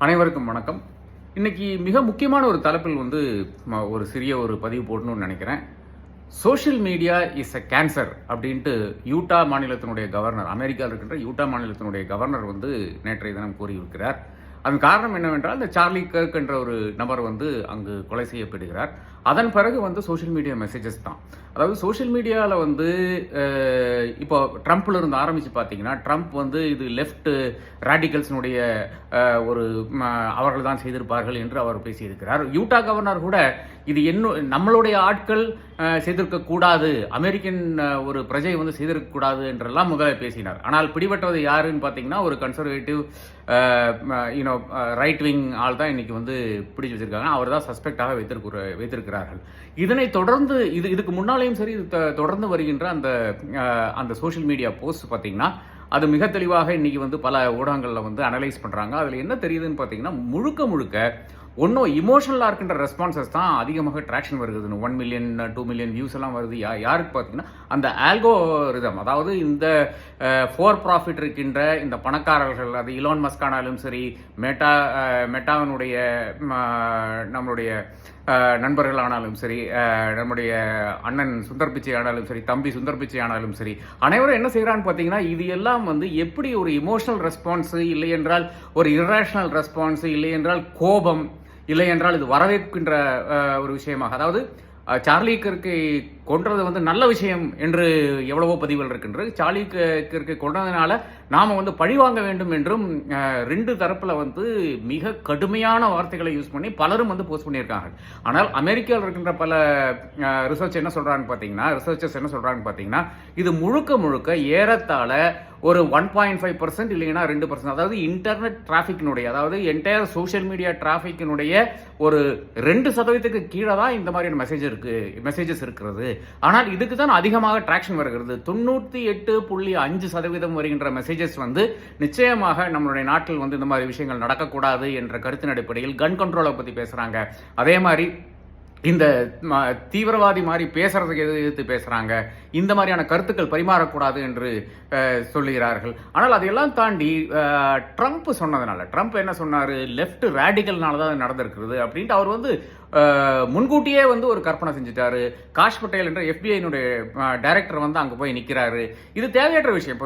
அனைவருக்கும் வணக்கம். இன்னைக்கு மிக முக்கியமான ஒரு தலைப்பில் ஒரு சிறிய ஒரு பதிவு போடணும்னு நினைக்கிறேன். Social media is a cancer அப்படின்ட்டு யூட்டா மாநிலத்தினுடைய கவர்னர், அமெரிக்காவில் இருக்கின்ற யூட்டா மாநிலத்தினுடைய கவர்னர் நேற்றைய தினம் கூறியிருக்கிறார். அதன் காரணம் என்னவென்றால், இந்த சார்லி கர்க் என்ற ஒரு நபர் அங்கு கொலை செய்யப்படுகிறார். அதன் பிறகு சோஷியல் மீடியா மெசேஜஸ் தான். அதாவது சோஷியல் மீடியாவில் இப்போ ட்ரம்ப்ல இருந்து ஆரம்பிச்சு பார்த்தீங்கன்னா, ட்ரம்ப் இது லெஃப்ட் ராடிகல்ஸினுடைய அவர்கள் தான் செய்திருப்பார்கள் என்று அவர் பேசியிருக்கிறார். யூட்டா கவர்னர் கூட இது நம்மளுடைய ஆட்கள் செய்திருக்க கூடாது, அமெரிக்கன் ஒரு பிரஜை செய்திருக்க கூடாது என்றெல்லாம் முதல்ல பேசினார். ஆனால் பிடிபட்டது யாருன்னு பார்த்தீங்கன்னா, ஒரு கன்சர்வேட்டிவ் ரைட் விங் ஆள் தான் இன்னைக்கு பிடிச்சு வச்சிருக்காங்க. அவர் தான் சஸ்பெக்டாக வைத்திருக்கிறார்கள். இதனை தொடர்ந்து இதுக்கு முன்னாலேயும் சரி, இது தொடர்ந்து வருகின்ற அந்த சோஷியல் மீடியா போஸ்ட் பார்த்தீங்கன்னா, அது மிக தெளிவாக இன்னைக்கு பல ஊடகங்களில் அனலைஸ் பண்றாங்க. அதுல என்ன தெரியுதுன்னு பார்த்தீங்கன்னா, முழுக்க ஒன்றும் இமோஷனலாக இருக்கின்ற ரெஸ்பான்சஸ் தான் அதிகமாக ட்ராக்ஷன் வருது. 1 மில்லியன் 2 மில்லியன் வியூஸ் எல்லாம் வருது. யாருக்கு பார்த்தீங்கன்னா, அந்த ஆல்கோரிதம், அதாவது இந்த ஃபார் ப்ராஃபிட் இருக்கின்ற இந்த பணக்காரர்கள், அது இலான் மஸ்க் ஆனாலும் சரி, மெட்டாவினுடைய நம்மளுடைய நண்பர்கள் ஆனாலும் சரி, நம்முடைய அண்ணன் சுந்தர் பிச்சை ஆனாலும் சரி, தம்பி சுந்தர் பிச்சை ஆனாலும் சரி, அனைவரும் என்ன செய்யறான்னு பார்த்தீங்கன்னா, இது எல்லாம் எப்படி ஒரு இமோஷனல் ரெஸ்பான்ஸ், இல்லை என்றால் ஒரு இரேஷனல் ரெஸ்பான்ஸ், இல்லை என்றால் கோபம், இல்லை என்றால் இது வரவேற்கின்ற ஒரு விஷயமாக, அதாவது சார்லி கர்க்கை கொன்றது நல்ல விஷயம் என்று எவ்வளவோ பதிவுகள் இருக்கின்றது. சார்லி கர்க்கை கொன்றதுனால நாம பழிவாங்க வேண்டும் என்றும் ரெண்டு தரப்புல மிக கடுமையான வார்த்தைகளை யூஸ் பண்ணி பலரும் போஸ்ட் பண்ணியிருக்காங்க. ஆனால் அமெரிக்காவில் இருக்கின்ற பல ரிசர்ச்சர்ஸ் என்ன சொல்றாங்க பாத்தீங்கன்னா, இது முழுக்க ஏறத்தாழ ஒரு 1.5% இல்லைன்னா 2%, அதாவது இன்டர்நெட் டிராபிக்கினுடைய, அதாவது என்டையர் சோஷியல் மீடியா டிராபிக்கினுடைய ஒரு 2% கீழே தான் இந்த மாதிரியான மெசேஜஸ் இருக்கிறது. ஆனால் இதுக்கு தான் அதிகமாக டிராக்ஷன் வருகிறது. 98.5% வருகின்ற மெசேஜஸ் நிச்சயமாக நம்மளுடைய நாட்டில் இந்த மாதிரி விஷயங்கள் நடக்கக்கூடாது என்ற கருத்தின் அடிப்படையில் கன் கண்ட்ரோலை பத்தி பேசுறாங்க. அதே மாதிரி இந்த தீவிரவாதி மாதிரி பேசுறதுக்கு எதிர்த்து பேசுறாங்க, இந்த மாதிரியான கருத்துக்கள் பரிமாறக்கூடாது என்று சொல்லுகிறார்கள். ஆனால் அதையெல்லாம் தாண்டி ட்ரம்ப் சொன்னதுனால, ட்ரம்ப் என்ன சொன்னாரு, லெஃப்ட் ரேடிக்கல்னால தான் நடந்திருக்கிறது அப்படின்ட்டு அவர் முன்கூட்டியே ஒரு கற்பனை செஞ்சுட்டாரு. காஷ் பட்டேல் என்ற FBI டைரக்டர் அங்க போய் நிக்கிறாரு. இது தேவையற்ற விஷயம்.